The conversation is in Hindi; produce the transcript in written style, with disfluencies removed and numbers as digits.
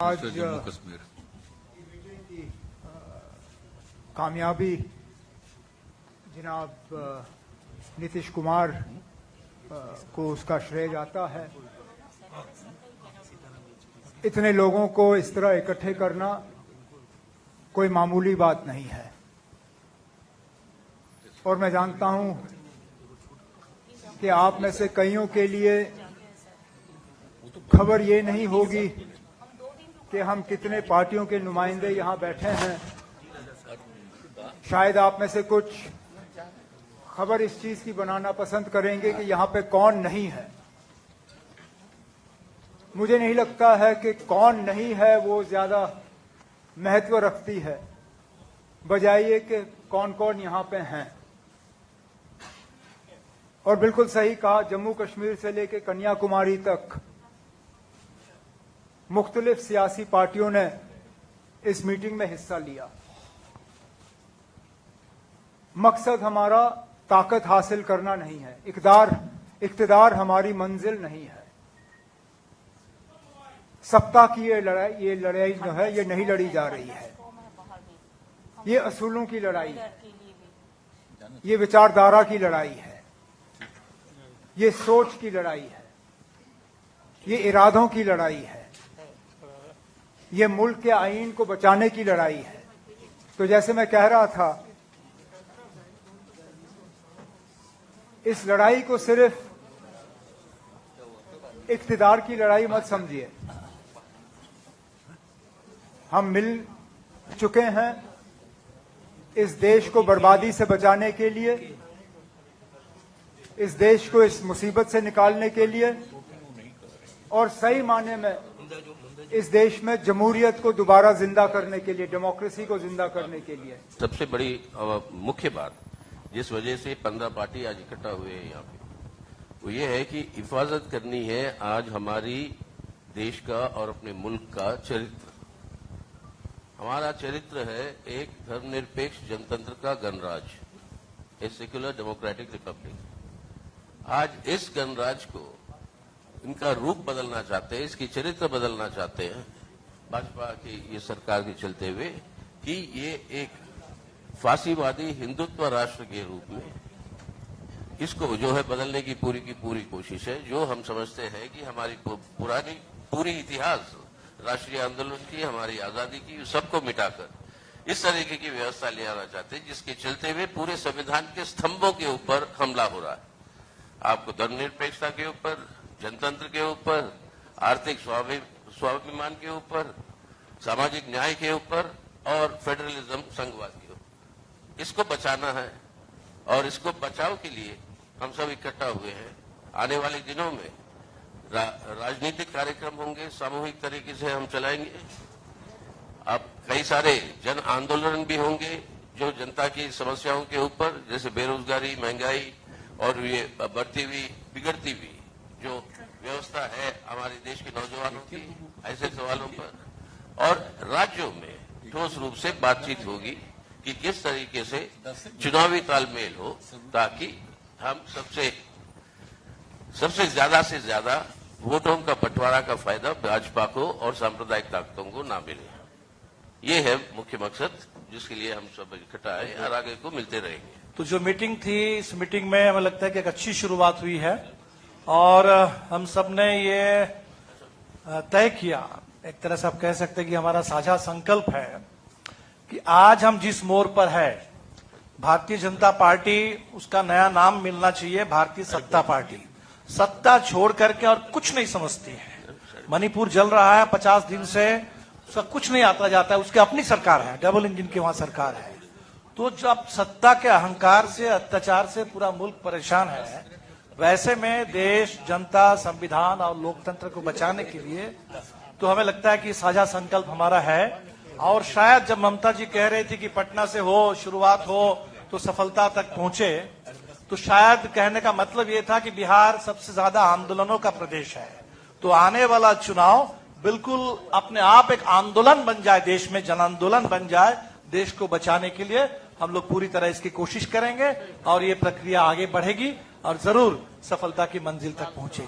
आज जम्मू कश्मीर की कामयाबी जनाब नीतीश कुमार को उसका श्रेय जाता है। इतने लोगों को इस तरह इकट्ठे करना कोई मामूली बात नहीं है और मैं जानता हूं कि आप में से कईयों के लिए खबर ये नहीं होगी कि हम कितने पार्टियों के नुमाइंदे यहां बैठे हैं। शायद आप में से कुछ खबर इस चीज की बनाना पसंद करेंगे कि यहां पे कौन नहीं है। मुझे नहीं लगता है कि कौन नहीं है वो ज्यादा महत्व रखती है, बजाय ये कि कौन कौन यहां पे हैं। और बिल्कुल सही कहा, जम्मू कश्मीर से लेकर कन्याकुमारी तक मुख्तलिफ सियासी पार्टियों ने इस मीटिंग में हिस्सा लिया। मकसद हमारा ताकत हासिल करना नहीं है, इक़्तिदार हमारी मंजिल नहीं है। सत्ता की ये लड़ाई जो है ये नहीं लड़ी जा रही है। ये असूलों की लड़ाई है, ये विचारधारा की लड़ाई है, ये सोच की लड़ाई है, ये इरादों की लड़ाई है, ये मुल्क के आईन को बचाने की लड़ाई है। तो जैसे मैं कह रहा था, इस लड़ाई को सिर्फ इक़्तिदार की लड़ाई मत समझिए। हम मिल चुके हैं इस देश को बर्बादी से बचाने के लिए, इस देश को इस मुसीबत से निकालने के लिए और सही मायने में इस देश में जमहूरियत को दोबारा जिंदा करने के लिए, डेमोक्रेसी को जिंदा करने के लिए। सबसे बड़ी मुख्य बात जिस वजह से 15 पार्टी आज इकट्ठा हुए हैं यहाँ पे, वो ये है कि हिफाजत करनी है आज हमारी देश का और अपने मुल्क का चरित्र। हमारा चरित्र है एक धर्मनिरपेक्ष जनतंत्र का गणराज, ए सेक्युलर डेमोक्रेटिक रिपब्लिक। आज इस गणराज को इनका रूप बदलना चाहते हैं, इसकी चरित्र बदलना चाहते हैं भाजपा की ये सरकार के चलते हुए कि ये एक फांसीवादी हिंदुत्व राष्ट्र के रूप में इसको जो है बदलने की पूरी कोशिश है। जो हम समझते हैं कि हमारी पूरी इतिहास राष्ट्रीय आंदोलन की, हमारी आजादी की, सबको मिटाकर इस तरीके की व्यवस्था ले आना चाहते हैं जिसके चलते हुए पूरे संविधान के स्तंभों के ऊपर हमला हो रहा है। आपको धर्मनिरपेक्षता के ऊपर, जनतंत्र के ऊपर, आर्थिक स्वाभिमान के ऊपर, सामाजिक न्याय के ऊपर और फेडरलिज्म संघवाद के ऊपर, इसको बचाना है। और इसको बचाव के लिए हम सब इकट्ठा हुए हैं। आने वाले दिनों में राजनीतिक कार्यक्रम होंगे, सामूहिक तरीके से हम चलाएंगे। अब कई सारे जन आंदोलन भी होंगे जो जनता की समस्याओं के ऊपर, जैसे बेरोजगारी, महंगाई और ये बढ़ती हुई बिगड़ती हुई जो व्यवस्था है हमारे देश के नौजवानों की, ऐसे सवालों पर। और राज्यों में ठोस रूप से बातचीत होगी कि किस तरीके से चुनावी तालमेल हो ताकि हम सबसे ज्यादा से ज्यादा वोटों का बंटवारा का फायदा भाजपा को और सांप्रदायिक ताकतों को ना मिले। ये है मुख्य मकसद जिसके लिए हम सब इकट्ठा है और आगे को मिलते रहेंगे। तो जो मीटिंग थी, इस मीटिंग में हमें लगता है कि एक अच्छी शुरुआत हुई है और हम सब ने ये तय किया, एक तरह से आप कह सकते हैं कि हमारा साझा संकल्प है कि आज हम जिस मोड़ पर है, भारतीय जनता पार्टी, उसका नया नाम मिलना चाहिए भारतीय सत्ता पार्टी। सत्ता छोड़ करके और कुछ नहीं समझती है। मणिपुर जल रहा है 50 दिन से, उसका कुछ नहीं आता जाता है, उसकी अपनी सरकार है, डबल इंजन की वहां सरकार है। तो जब सत्ता के अहंकार से, अत्याचार से पूरा मुल्क परेशान है, वैसे में देश, जनता, संविधान और लोकतंत्र को बचाने के लिए तो हमें लगता है कि साझा संकल्प हमारा है। और शायद जब ममता जी कह रही थी कि पटना से हो, शुरुआत हो तो सफलता तक पहुंचे, तो शायद कहने का मतलब ये था कि बिहार सबसे ज्यादा आंदोलनों का प्रदेश है। तो आने वाला चुनाव बिल्कुल अपने आप एक आंदोलन बन जाए, देश में जन आंदोलन बन जाए। देश को बचाने के लिए हम लोग पूरी तरह इसकी कोशिश करेंगे और ये प्रक्रिया आगे बढ़ेगी और जरूर सफलता की मंजिल तक पहुंचेगी।